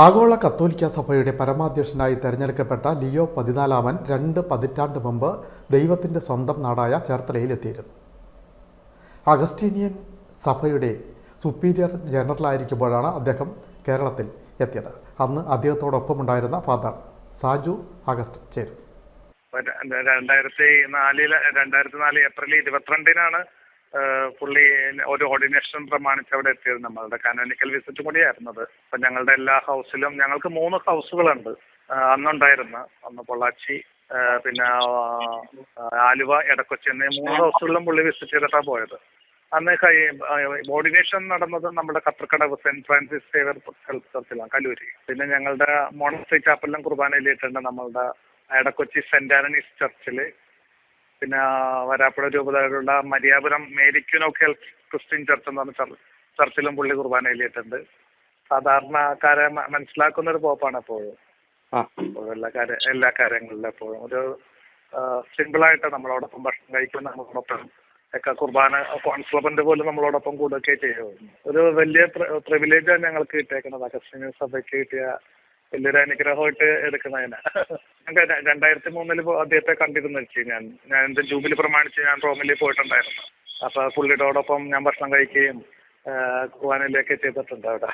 ആഗോള കത്തോലിക്ക സഭയുടെ പരമാധ്യക്ഷനായി തെരഞ്ഞെടുക്കപ്പെട്ട ലിയോ 14 2 പതിറ്റാണ്ട് മുമ്പ് ദൈവത്തിൻ്റെ സ്വന്തം നാടായ ചേർത്തലയിലെത്തിയിരുന്നു. അഗസ്റ്റീനിയൻ സഭയുടെ സുപ്പീരിയർ ജനറലായിരിക്കുമ്പോഴാണ് അദ്ദേഹം കേരളത്തിൽ എത്തിയത്. അന്ന് അദ്ദേഹത്തോടൊപ്പമുണ്ടായിരുന്ന ഫാദർ സാജു അഗസ്റ്റ് ചേരും. 2004 ഏപ്രിൽ 22 പുള്ളി ഒരു ഓർഡിനേഷൻ പ്രമാണിച്ച് അവിടെ എത്തിയത്. നമ്മളുടെ കാനോനിക്കൽ വിസിറ്റ് കൂടിയായിരുന്നു അത്. അപ്പം ഞങ്ങളുടെ എല്ലാ ഹൗസിലും ഞങ്ങൾക്ക് 3 ഹൗസുകളുണ്ട് അന്നുണ്ടായിരുന്ന. ഒന്ന് പൊള്ളാച്ചി, പിന്നെ ആലുവ, എടക്കൊച്ചി എന്നീ 3 ഹൗസുകളിലും പുള്ളി വിസിറ്റ് ചെയ്തിട്ടാണ് പോയത്. അന്ന് ഓർഡിനേഷൻ നടന്നത് നമ്മുടെ കത്രക്കടവ് സെന്റ് ഫ്രാൻസിസ് സേവർ ചർച്ചിലാണ്, കലൂരി. പിന്നെ ഞങ്ങളുടെ മോണസ്ട്രി ചാപ്പലിലും കുർബാനയിലിട്ടുണ്ട് നമ്മളുടെ എടക്കൊച്ചി സെന്റ് ആന്റണീസ് ചർച്ചിൽ. പിന്നെ വരാപ്പുഴ രൂപതയിലുള്ള മരിയാപുരം മേരിക്യൂനോക്കൽ ക്രിസ്ത്യൻ ചർച്ച് എന്ന് പറഞ്ഞ ചർച്ചിലും പുള്ളി കുർബാനയിലിട്ടുണ്ട്. സാധാരണക്കാരെ മനസ്സിലാക്കുന്ന ഒരു പോപ്പാണ് എപ്പോഴും. എല്ലാ കാര്യങ്ങളിലും എപ്പോഴും ഒരു സിമ്പിളായിട്ട് നമ്മളോടൊപ്പം ഭക്ഷണം കഴിക്കുന്ന, നമ്മളോടൊപ്പം ഒക്കെ കുർബാന കോൺസ്ലബന്റ് പോലും നമ്മളോടൊപ്പം കൂടുകയൊക്കെ ചെയ്യുമായിരുന്നു. ഒരു വലിയ പ്രിവിലേജാണ് ഞങ്ങൾക്ക് കിട്ടിയേക്കുന്നത്. അഗസ്തീനിയൻ സഭയ്ക്ക് കിട്ടിയ വലിയൊരു അനുഗ്രഹമായിട്ട് എടുക്കുന്നതിന്. 2003 അദ്ദേഹത്തെ കണ്ടിരുന്നു ഞാൻ എൻ്റെ ജൂബിലി പ്രമാണിച്ച് ഞാൻ റോമിൽ പോയിട്ടുണ്ടായിരുന്നു. അപ്പോൾ പുള്ളിയോടൊപ്പം ഞാൻ ഭക്ഷണം കഴിക്കുകയും കുർബാനയിലേക്ക് ചെയ്തിട്ടുണ്ട് അവിടെ.